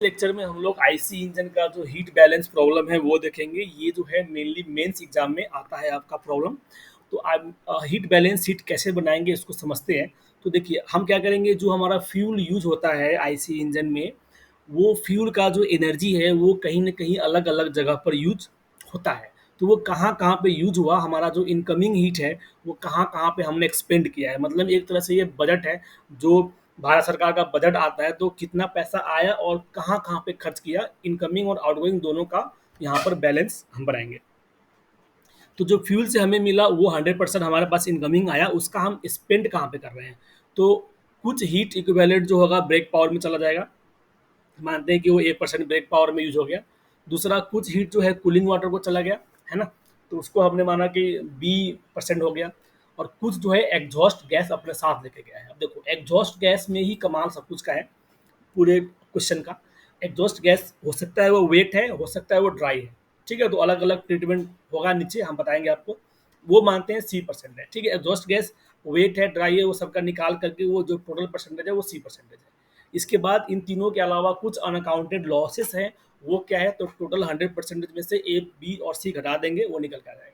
Lecture में हम लोग आईसी इंजन का जो हीट बैलेंस प्रॉब्लम है वो देखेंगे। ये जो है मेनली मेंस एग्जाम में आता है आपका प्रॉब्लम। तो आप हीट बैलेंस हीट कैसे बनाएंगे इसको समझते हैं। तो देखिए हम क्या करेंगे, जो हमारा फ्यूल यूज होता है आईसी इंजन में, वो फ्यूल का जो एनर्जी है वो कहीं ना कहीं अलग अलग जगह पर यूज होता है। तो वो कहाँ कहाँ पे यूज हुआ, हमारा जो इनकमिंग हीट है वो कहाँ कहाँ पे हमने एक्सपेंड किया है। मतलब एक तरह से ये बजट है, जो भारत सरकार का बजट आता है तो कितना पैसा आया और कहाँ कहाँ पे खर्च किया, इनकमिंग और आउटगोइंग दोनों का यहाँ पर बैलेंस हम बनाएंगे। तो जो फ्यूल से हमें मिला वो 100% हमारे पास इनकमिंग आया, उसका हम स्पेंड कहाँ पे कर रहे हैं। तो कुछ हीट इक्विवेलेंट जो होगा ब्रेक पावर में चला जाएगा, मानते हैं कि वो 1% ब्रेक पावर में यूज हो गया। दूसरा कुछ हीट जो है कूलिंग वाटर को चला गया, है ना, तो उसको हमने माना कि 20% हो गया। और कुछ जो है एग्जॉस्ट गैस अपने साथ लेके गया है। अब देखो एग्जॉस्ट गैस में ही कमाल सब कुछ का है पूरे क्वेश्चन का। एग्जॉस्ट गैस हो सकता है वो वेट है, हो सकता है वो ड्राई है, ठीक है। तो अलग अलग ट्रीटमेंट होगा, नीचे हम बताएंगे आपको। वो मानते हैं 30% है, ठीक है। एग्जॉस्ट गैस वेट है, ड्राई है, वो सबका निकाल करके वो जो टोटल परसेंटेज है वो 30% है। इसके बाद इन तीनों के अलावा कुछ अनअकाउंटेड लॉसेस हैं, वो क्या है, तो टोटल 100% में से ए बी और सी घटा देंगे, वो निकल के आ जाएगा।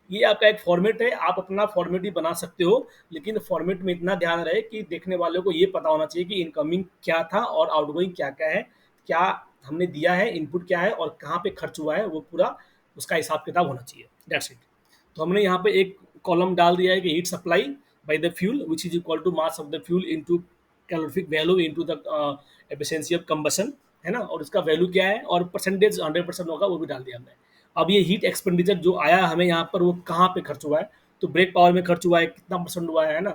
ये आपका एक फॉर्मेट है, आप अपना फॉर्मेट ही बना सकते हो, लेकिन फॉर्मेट में इतना ध्यान रहे कि देखने वाले को ये पता होना चाहिए कि इनकमिंग क्या था और आउटगोइंग क्या क्या है, क्या हमने दिया है, इनपुट क्या है और कहाँ पे खर्च हुआ है, वो पूरा उसका हिसाब किताब होना चाहिए। That's it. तो हमने यहाँ पे एक कॉलम डाल दिया है कि heat supply by the fuel which is equal to mass of the fuel into calorific value into the efficiency of combustion, है ना, और इसका वैल्यू क्या है और परसेंटेज 100% होगा वो भी डाल दिया हमने। अब ये हीट एक्सपेंडिचर जो आया हमें यहाँ पर वो कहाँ पे खर्च हुआ है, तो ब्रेक पावर में खर्च हुआ है, कितना परसेंट हुआ है ना,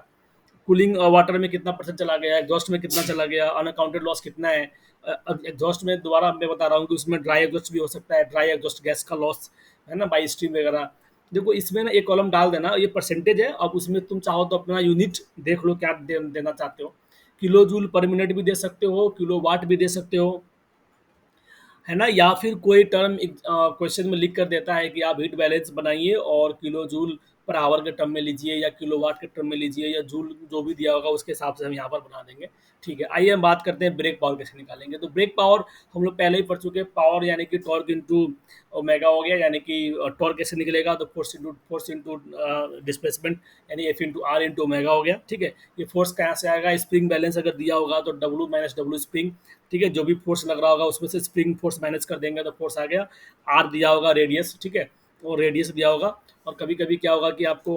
कूलिंग वाटर में कितना परसेंट चला गया, एग्जॉस्ट में कितना चला गया, अनअकाउंटेड लॉस कितना है। एग्जॉस्ट में दोबारा मैं बता रहा हूँ कि उसमें ड्राई एग्जॉस्ट भी हो सकता है, ड्राई एग्जॉस्ट गैस का लॉस, है ना, बाई स्ट्रीम वगैरह। देखो इसमें ना एक कॉलम डाल देना, ये परसेंटेज है। अब उसमें तुम चाहो तो अपना यूनिट देख लो क्या देना चाहते हो। किलो जूल पर मिनट भी दे सकते हो, किलो वाट भी दे सकते हो, है ना, या फिर कोई टर्म क्वेश्चन में लिख कर देता है कि आप हीट बैलेंस बनाइए और किलो जूल पर आवर के टर्म में लीजिए या किलो वाट के टर्म में लीजिए, या जूल जो भी दिया होगा उसके हिसाब से हम यहाँ पर बना देंगे। ठीक है, आइए हम बात करते हैं ब्रेक पावर कैसे निकालेंगे। तो ब्रेक पावर हम लोग पहले ही पढ़ चुके हैं, पावर यानी कि टॉर्क इंटू ओमेगा हो गया, यानी कि टॉर्क कैसे निकलेगा, तो फोर्स इंटू डिस्प्लेसमेंट, यानी F into R into omega हो गया। ठीक है, ये फोर्स कहाँ से आएगा, स्प्रिंग बैलेंस अगर दिया होगा तो डब्ल्यू माइनस डब्ल्यू स्प्रिंग, ठीक है, जो भी फोर्स लग रहा होगा उसमें से स्प्रिंग फोर्स माइनस कर देंगे तो फोर्स आ गया। आर दिया होगा रेडियस, ठीक है, वो रेडियस दिया होगा। और कभी कभी क्या होगा कि आपको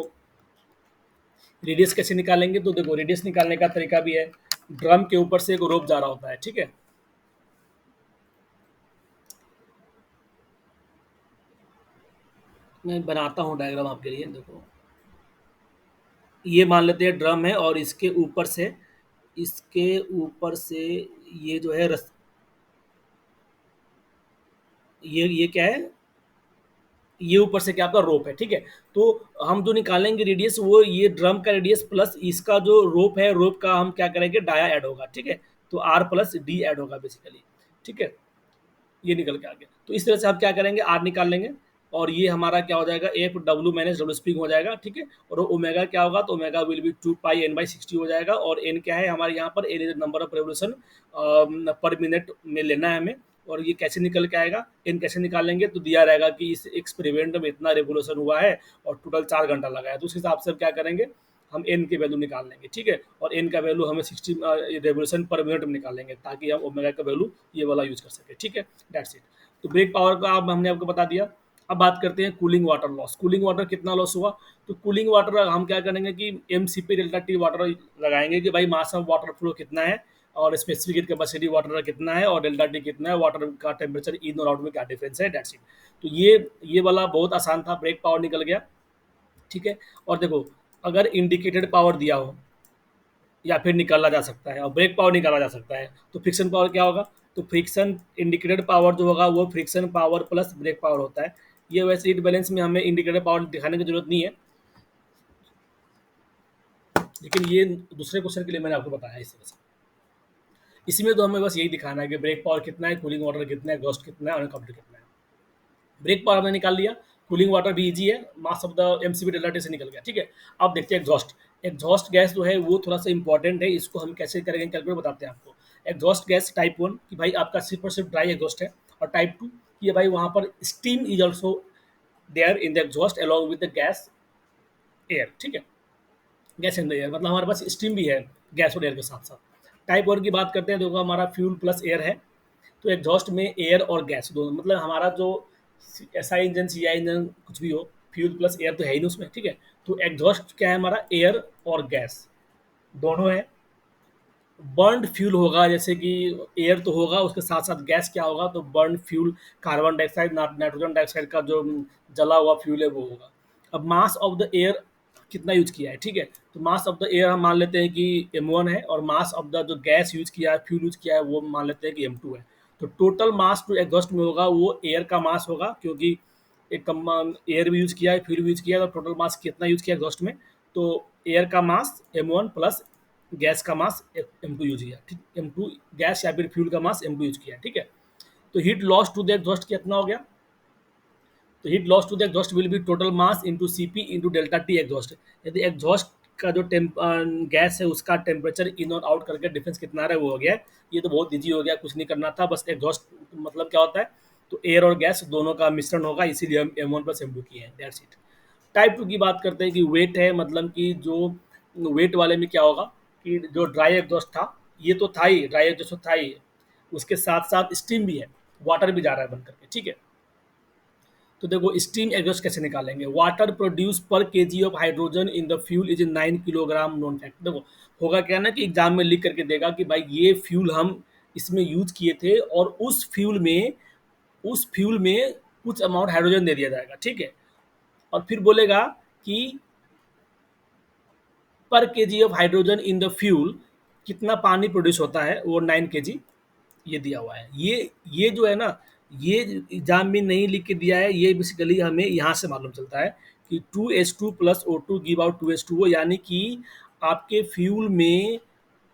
रेडियस कैसे निकालेंगे, तो देखो रेडियस निकालने का तरीका भी है। ड्रम के ऊपर से एक रोप जा रहा होता है, ठीक है, मैं बनाता हूँ डायग्राम आपके लिए। देखो ये मान लेते हैं ड्रम है और इसके ऊपर से ये जो है ये क्या है, ये ऊपर से क्या आपका रोप है, ठीक है। तो हम जो निकालेंगे रेडियस, वो ये ड्रम का रेडियस प्लस इसका जो रोप है, रोप का हम क्या करेंगे, डाया ऐड होगा, ठीक है। तो आर प्लस डी ऐड होगा बेसिकली, ठीक है। ये निकल के आ गया। तो इस तरह से हम क्या करेंगे, आर निकाल लेंगे और ये हमारा क्या हो जाएगा, F W minus W spring हो जाएगा, ठीक है। और ओमेगा क्या होगा, तो omega will be 2 pi n/60 हो जाएगा। और एन क्या है हमारे यहाँ पर, N is number of revolution per minute में लेना है हमें। और ये कैसे निकल के आएगा, एन कैसे निकालेंगे, तो दिया रहेगा कि इस एक्सपेरिमेंट में इतना रेवोल्यूशन हुआ है और टोटल 4 घंटा लगा है, तो उस हिसाब से हम क्या करेंगे, हम एन की वैल्यू निकाल लेंगे, ठीक है। और एन का वैल्यू हमें 60 रेवोल्यूशन पर मिनट में निकालेंगे, ताकि हम ओमेगा का वैल्यू ये वाला यूज कर सके, ठीक है। That's it. तो ब्रेक पावर का अब हमने आपको बता दिया। अब बात करते हैं cooling water loss. Cooling water कितना लॉस हुआ, तो कूलिंग वाटर हम क्या करेंगे कि M C P delta T water लगाएंगे कि भाई मास ऑफ वाटर फ्लो कितना है और स्पेसिफिक कैपेसिटी वाटर का कितना है और डेल्टा टी कितना है, वाटर का टेम्परेचर इन और आउट में क्या डिफरेंस है, डेट्स इट। तो ये वाला बहुत आसान था, ब्रेक पावर निकल गया, ठीक है। और देखो अगर इंडिकेटेड पावर दिया हो या फिर निकाला जा सकता है और ब्रेक पावर निकाला जा सकता है, तो फ्रिक्शन पावर क्या होगा, तो फ्रिक्शन इंडिकेटेड पावर जो होगा वो friction power plus brake power होता है। ये वैसे हीट बैलेंस में हमें इंडिकेटेड पावर दिखाने की जरूरत नहीं है, लेकिन ये दूसरे क्वेश्चन के लिए मैंने आपको बताया इस तरह से। इसमें तो हमें बस यही दिखाना है कि ब्रेक पावर कितना है, कूलिंग वाटर कितना है, एग्जॉस्ट कितना है और अनकम्प्लीट कितना है। ब्रेक पावर हमने निकाल लिया, कूलिंग वाटर भी इजी है, मास of the MCB delta T से निकल गया, ठीक है। अब देखते हैं एग्जॉस्ट। एग्जॉस्ट गैस जो है वो थोड़ा सा इंपॉर्टेंट है, इसको हम कैसे करेंगे कैलकुलेट बताते हैं आपको। एग्जॉस्ट गैस टाइप वन कि भाई आपका सिर्फ और सिर्फ ड्राई एग्जॉस्ट है, और टाइप टू कि भाई वहाँ पर steam is also there in the exhaust along with the gas air, ठीक है, गैस एंड एयर, मतलब हमारे पास स्टीम भी है गैस और एयर के साथ साथ। टाइप वन की बात करते हैं, देखो हमारा फ्यूल प्लस एयर है, तो एग्जॉस्ट में एयर और गैस दोनों, मतलब हमारा जो S I engine C I engine कुछ भी हो, फ्यूल प्लस एयर तो है ही नहीं उसमें, ठीक है। तो एग्जॉस्ट क्या है हमारा, एयर और गैस दोनों है। बर्न्ड फ्यूल होगा, जैसे कि एयर तो होगा, उसके साथ साथ गैस क्या होगा, तो burn fuel carbon dioxide nitrogen dioxide का जो जला हुआ फ्यूल है वो होगा। अब मास ऑफ द एयर कितना यूज किया है, ठीक है, तो मास ऑफ द एयर हम मान लेते हैं कि m1 है, और मास ऑफ द जो गैस यूज किया है, फ्यूल यूज किया है, वो मान लेते हैं कि m2 है। तो टोटल मास जो एग्जॉस्ट में होगा वो एयर का मास होगा, क्योंकि एक कम एयर भी यूज किया है, फ्यूल भी यूज किया है, तो टोटल मास कितना यूज किया एग्जॉस्ट में, तो एयर का मास m1 प्लस गैस का मास m2 यूज किया, ठीक, m2 गैस या फिर फ्यूल का मास m2 यूज किया, ठीक है। तो heat loss to the exhaust कितना हो गया, तो heat loss to the exhaust will be total mass into Cp into delta T exhaust. यदि एग्जॉस्ट का जो गैस है उसका टेम्परेचर इन और आउट करके डिफरेंस कितना रहा है वो हो गया है। ये तो बहुत ईजी हो गया, कुछ नहीं करना था, बस एग्जॉस्ट मतलब क्या होता है, तो एयर और गैस दोनों का मिश्रण होगा, इसीलिए हम m1 प्लस m2 किए हैं, दैट्स इट। टाइप टू की बात करते हैं कि वेट है, मतलब कि जो वेट वाले में क्या होगा कि जो ड्राई एग्जॉस्ट था, ये तो था ही, ड्राई एग्जॉस्ट तो था ही, उसके साथ साथ स्टीम भी है, वाटर भी जा रहा है बन करके, ठीक है। तो देखो स्टीम एग्जॉस्ट कैसे निकालेंगे, वाटर प्रोड्यूस पर kg of hydrogen in the fuel is 9 kilogram non fact. देखो होगा क्या ना कि एग्जाम में लिख करके देगा कि भाई ये फ्यूल हम इसमें यूज किए थे, और उस फ्यूल में कुछ अमाउंट हाइड्रोजन दे दिया जाएगा, ठीक है, और फिर बोलेगा कि पर kg of hydrogen in the fuel कितना पानी प्रोड्यूस होता है, वो 9 kg ये दिया हुआ है। ये जो है ना, ये एग्जाम में नहीं लिख के दिया है, ये बेसिकली हमें यहाँ से मालूम चलता है कि 2H2 plus O2 give out 2H2O, यानी कि आपके फ्यूल में,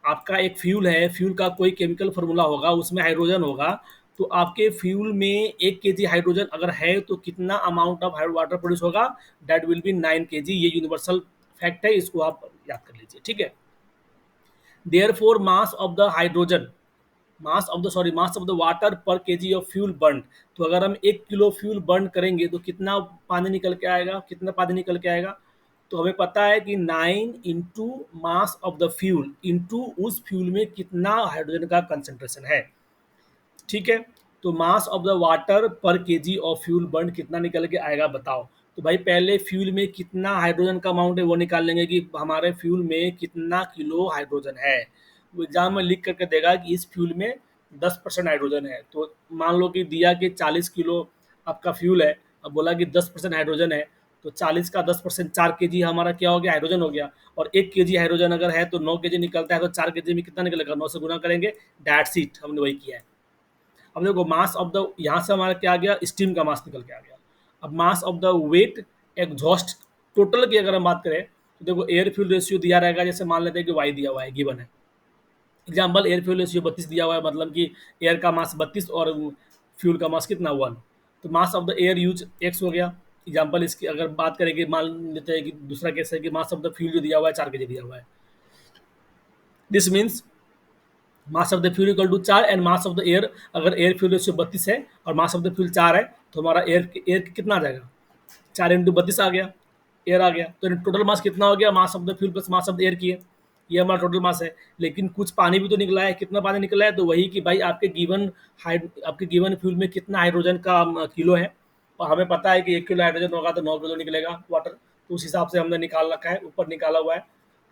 आपका एक फ्यूल है, फ्यूल का कोई केमिकल फार्मूला होगा, उसमें हाइड्रोजन होगा, तो आपके फ्यूल में 1 kg हाइड्रोजन अगर है तो कितना अमाउंट ऑफ वाटर प्रोड्यूस होगा, दैट विल बी 9 kg। ये यूनिवर्सल फैक्ट है, इसको आप याद कर लीजिए, ठीक है। Therefore mass of the hydrogen, mass of the water per kg of fuel burn, तो अगर हम 1 किलो फ्यूल बर्न करेंगे तो कितना पानी निकल के आएगा, कितना पानी निकल के आएगा, तो हमें पता है कि 9 into mass of the fuel into उस फ्यूल में कितना हाइड्रोजन का कंसेंट्रेशन है, ठीक है। तो मास of the water per kg of fuel burn कितना निकल के आएगा बताओ। तो भाई पहले फ्यूल में कितना हाइड्रोजन का अमाउंट है वो निकाल लेंगे कि हमारे फ्यूल में कितना किलो हाइड्रोजन है। वो एग्जाम में लिख करके देगा कि इस फ्यूल में 10% हाइड्रोजन है, तो मान लो कि दिया कि 40 किलो आपका फ्यूल है, अब बोला कि 10% हाइड्रोजन है, तो 40 का 10% 4 kg हमारा क्या हो गया, हाइड्रोजन हो गया, और 1 kg हाइड्रोजन अगर है तो 9 kg निकलता है, तो 4 kg में कितना निकलेगा, 9 से गुना करेंगे, दैट्स इट, हमने वही किया है। अब देखो मास ऑफ द, यहाँ से हमारा क्या आ गया, स्टीम का मास निकल के आ गया। अब mass of the wet exhaust total की अगर हम बात करें, तो देखो एयर फ्यूल रेशियो दिया रहेगा, जैसे मान लेते हैं कि वाई दिया हुआ है, गिवन है, एग्जाम्पल एयर फ्यूल रेशियो 32 दिया हुआ है, मतलब कि एयर का मास 32 और फ्यूल का मास कितना 1, तो मास of the air use x हो गया। एग्जाम्पल इसकी अगर बात करें कि मान लेते हैं कि दूसरा केस है कि मास ऑफ द फ्यूल जो दिया हुआ है 4 kg दिया हुआ है, this means mass of the fuel equal to 4 and mass of the air, अगर एयर फ्यूल रेशियो 32 है और मास ऑफ द फ्यूल 4 है, तो हमारा एयर एयर कितना आ जाएगा, 4 इंटू 32 आ गया, एयर आ गया, तो टोटल मास कितना हो गया, मास of the fuel plus mass of the air की है, ये हमारा टोटल मास है। लेकिन कुछ पानी भी तो निकला है, कितना पानी निकला है, तो वही कि भाई आपके गिवन फ्यूल में कितना हाइड्रोजन का किलो है, और हमें पता है कि 1 किलो हाइड्रोजन होगा तो 9 किलो निकलेगा वाटर, तो उस हिसाब से हमने निकाल रखा है, ऊपर निकाला हुआ है,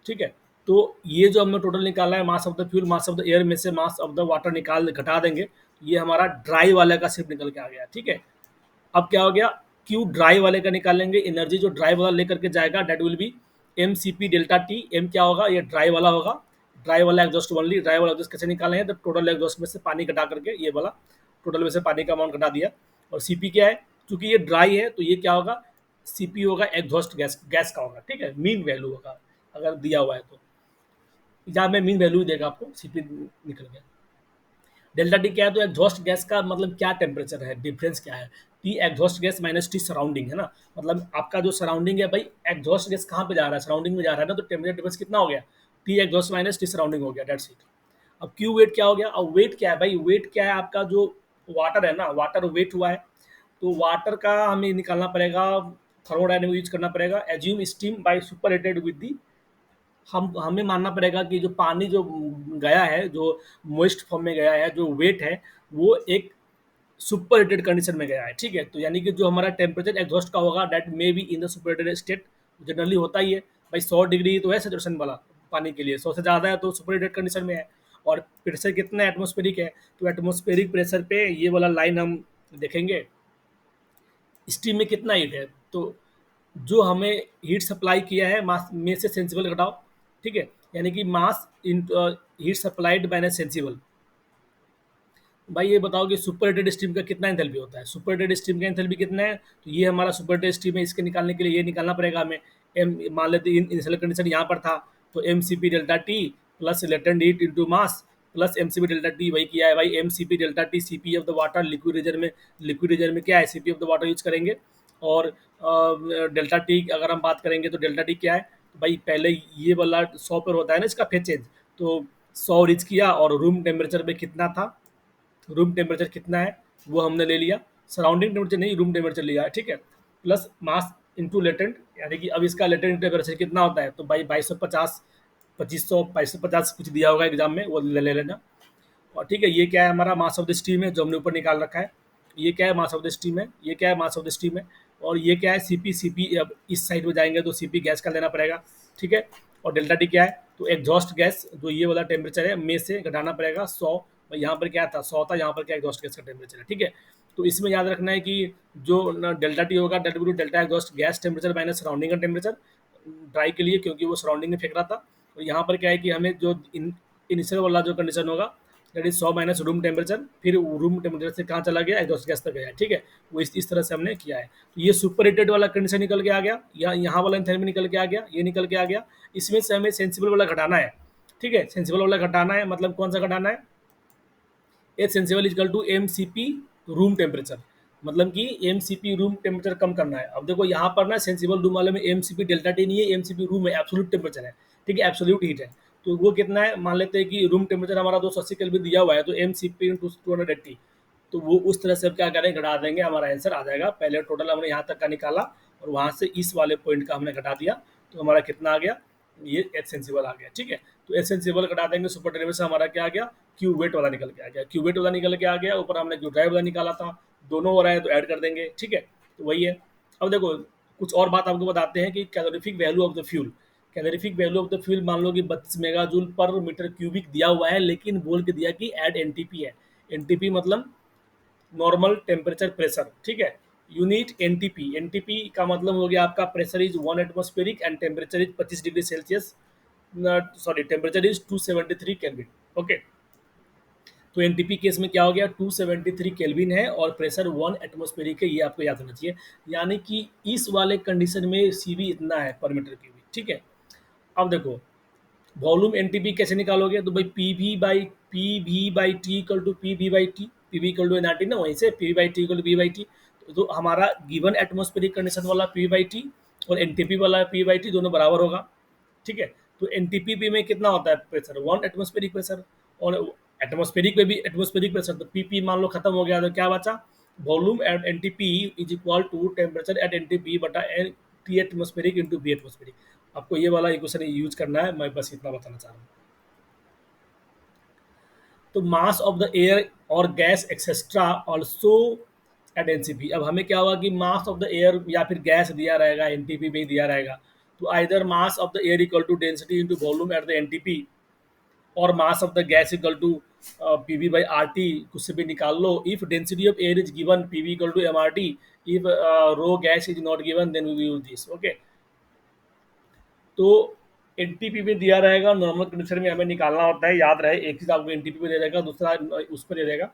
ठीक है। तो ये जो हमने टोटल निकाला है मास of the fuel mass of the air में से मास ऑफ द वाटर निकाल घटा देंगे, ये हमारा ड्राई वाले का सिर्फ निकल के आ गया, ठीक है। अब क्या हो गया, क्यू ड्राई वाले का निकालेंगे, एनर्जी जो ड्राई वाला लेकर के जाएगा that will be M CP delta T, M क्या होगा, ये ड्राई वाला होगा, ड्राई वाला एग्जॉस्ट ओनली, ड्राई वाला एग्जॉस्ट कैसे निकालेंगे, तो टोटल एग्जॉस्ट में से पानी घटा करके ये वाला टोटल में से पानी का अमाउंट घटा दिया, और CP क्या है, क्योंकि ये ड्राई है तो ये क्या होगा, CP होगा एग्जॉस्ट गैस गैस का होगा, ठीक है, मीन वैल्यू होगा अगर दिया हुआ है तो, एग्जाम में मीन वैल्यू देगा आपको, CP निकल गया। डेल्टा टी क्या है, तो एग्जॉस्ट गैस का मतलब क्या टेम्परेचर है, डिफरेंस क्या है, T exhaust gas minus T surrounding है ना, मतलब आपका जो सराउंडिंग है भाई, एग्जॉस्ट गैस कहाँ पे जा रहा है, सराउंडिंग में जा रहा है ना, तो टेम्परेचर डिफरेंस कितना हो गया, T exhaust minus T surrounding हो गया, डेट्स इट। अब क्यू वेट क्या हो गया, अब वेट क्या है भाई, वेट क्या है आपका, जो वाटर है ना, वाटर वेट हुआ है, तो वाटर का हमें निकालना पड़ेगा, थर्मोडायनेमिक यूज करना पड़ेगा, assume steam by super heated with the, हम हमें मानना पड़ेगा कि जो पानी जो गया है, जो मोइस्ट फॉर्म में गया है, जो वेट है, वो एक सुपर हीटेड कंडीशन में गया है, ठीक है। तो यानी कि जो हमारा टेम्परेचर एग्जॉस्ट का होगा that may be in the super heated state, generally होता ही है भाई, 100 डिग्री तो है सेचुरेशन वाला पानी के लिए, 100 से ज़्यादा है तो सुपर हीटेड कंडीशन में है। और प्रेशर कितना एटमोस्फेरिक है, तो एटमोस्फेरिक प्रेशर पे ये वाला लाइन हम देखेंगे, स्टीम में कितना हीट है, तो जो हमें हीट सप्लाई किया है मास में से सेंसिबल घटाओ, ठीक है, यानी कि mass in heat supplied minus sensible. भाई ये बताओ कि सुपर हीटेड स्टीम का कितना एंथैल्पी होता है, सुपर हीटेड स्टीम का एंथैल्पी कितना है, तो ये हमारा सुपर हीटेड स्टीम है, इसके निकालने के लिए ये निकालना पड़ेगा हमें, एम मान लेते इनिशियल कंडीशन यहाँ पर था, तो M C P delta T plus latent heat into mass plus M C P delta T, वही किया है भाई, M C P delta T C P of the water, liquid region में क्या है, C P of the water use करेंगे। और delta T अगर हम बात करेंगे तो डेल्टा टी क्या है, तो भाई पहले ये वाला 100 पर होता है ना इसका फेज चेंज, तो 100 रीच किया और रूम टेम्परेचर पे कितना था, रूम टेम्परेचर कितना है वो हमने ले लिया, सराउंडिंग टेम्परेचर नहीं, रूम टेम्परेचर लिया है, ठीक है, प्लस मास इंटू लेटेंट, यानी कि अब इसका लेटेंट टेम्परेचर कितना होता है, तो भाई 2250, 2500, 2250 कुछ दिया होगा एग्जाम में, वो ले लेना। और ठीक है, ये क्या है, हमारा मास ऑफ द स्टीम है जो हमने ऊपर निकाल रखा है, ये क्या है मास ऑफ द स्टीम है, ये क्या है मास ऑफ द स्टीम है, और ये क्या है सीपी, सीपी अब इस साइड में जाएंगे तो सीपी गैस का लेना पड़ेगा, ठीक है। और डेल्टा टी क्या है, तो एग्जॉस्ट गैस जो ये वाला टेम्परेचर है में से घटाना पड़ेगा 100, यहाँ पर क्या था 100 था, यहाँ पर क्या एग्जॉस्ट गैस का टेम्परेचर है, ठीक है। तो इसमें याद रखना है कि जो डेल्टा टी होगा delta delta exhaust gas temperature minus surrounding का टेम्परेचर, ड्राई के लिए क्योंकि वो सराउंडिंग में फेंक रहा था। और यहाँ पर क्या है कि हमें जो इनिशियल वाला जो कंडीशन होगा that is 100 minus room temperature, फिर रूम टेम्परेचर से कहाँ चला गया, एग्जॉस्ट गैस तक गया, ठीक है। वो इस तरह से हमने किया है। तो ये सुपर हीटेड वाला कंडीशन निकल के आ गया, या यहाँ वाला एंथैल्पी निकल के आ गया, ये निकल के आ गया। इसमें से हमें सेंसिबल वाला घटाना है, ठीक है, सेंसिबल वाला घटाना है, मतलब कौन सा घटाना है, H sensible equal to M C P room temperature, मतलब कि M C P room temperature कम करना है। अब देखो यहाँ पर ना सेंसिबल रूम वाले में M C P delta T नहीं है, एम सी पी रूम है, एब्सोल्यूट टेम्परेचर है, ठीक है, एब्सोल्यूट हीट है। तो वो कितना है, मान लेते हैं कि रूम टेम्परेचर हमारा 280 केल्विन दिया हुआ है, तो एम सी पी इंटू 280, तो वो उस तरह से अब क्या करें, घटा देंगे, हमारा आंसर आ जाएगा। पहले टोटल हमने यहाँ तक का निकाला और वहाँ से इस वाले पॉइंट का हमने घटा दिया, तो हमारा कितना आ गया, ये एच सेंसिबल आ गया, ठीक है। तो एच सेंसिबल घटा देंगे, सुपर डेरिवेटिव से हमारा क्या आ गया, क्यू वेट वाला निकल के आ गया, क्यू वेट वाला निकल के आ गया, ऊपर हमने क्यू ड्राइव वाला निकाला था, दोनों हो रहा है तो ऐड कर देंगे, ठीक है। तो वही है। अब देखो कुछ और बात आपको बताते हैं कि calorific value of the fuel, calorific value of the fuel मान लो कि 32 mega joule per metre cubic दिया हुआ है, लेकिन बोल के दिया कि एड एनटीपी है, एनटीपी मतलब नॉर्मल टेम्परेचर प्रेशर, ठीक है। यूनिट एनटीपी, एनटीपी का मतलब हो गया आपका pressure is 1 atmospheric and temperature is 25 degree Celsius, sorry temperature is 273 kelvin, okay. तो एनटीपी केस में क्या हो गया, 273 केल्विन है और प्रेशर 1 एटमोस्फेरिक है, ये आपको याद होना चाहिए। यानी कि इस वाले कंडीशन में सीवी इतना है पर मीटर क्यूबिक, ठीक है। अब देखो वॉल्यूम एनटीपी कैसे निकालोगे, तो भाई P V by T equal to P V by T, P V equal to N R T ना, वहीं से P V by T equal to P by T. तो हमारा गिवन एटमोस्फेरिक कंडीशन वाला पी बाई टी और NTP वाला P by T दोनों बराबर होगा, ठीक है। तो एनटीपी में कितना होता है प्रेशर, 1 एटमोस्फेरिक प्रेशर, और एटमोस्फेरिक में भी एटमोस्फेरिक प्रेशर, तो पीपी मान लो खत्म हो गया, तो क्या बचा, volume at NTP is equal to temperature at NTP बटा N T atmospheric into B atmospheric. आपको ये वाला इक्वेशन यूज करना है, मैं बस इतना बताना चाह रहा हूँ। तो मास ऑफ द एयर और gas etcetera also eight NCP. अब हमें क्या होगा कि मास ऑफ द एयर या फिर गैस दिया रहेगा, एनटीपी में ही दिया रहेगा, तो either mass of the air equal to density into volume at the NTP, और mass of the gas equal to PV by R T, कुछ से भी निकाल लो। If density of air is given PV equal to M R T, if rho gas is not given then we use this, okay. तो NTP में दिया रहेगा, normal condition में हमें निकालना होता है, याद रहे, एक चीज़ आपको एनटीपी में दे रहेगा, दूसरा उस पर दे रहेगा,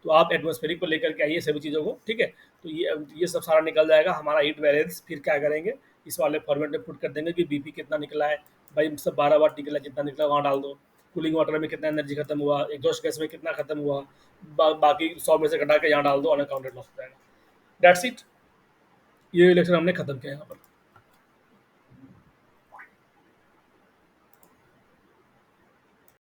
तो आप एटमोस्फेरिक पर लेकर के आइए सभी चीज़ों को, ठीक है। तो ये सब सारा निकल जाएगा हमारा हीट बैलेंस। फिर क्या करेंगे, इस वाले फॉर्मेट में पुट कर देंगे कि बीपी कितना निकला है, भाई सब 12 वाट निकला, जितना निकला वहाँ डाल दो, कूलिंग वाटर में कितना एनर्जी खत्म हुआ, एग्जॉस्ट गैस में कितना खत्म हुआ, बाकी 100 में से घटा के यहाँ डाल दो, अनअकाउंटेड लॉस हो जाएगा। दैट्स इट, ये लेक्चर हमने खत्म किया यहाँ पर।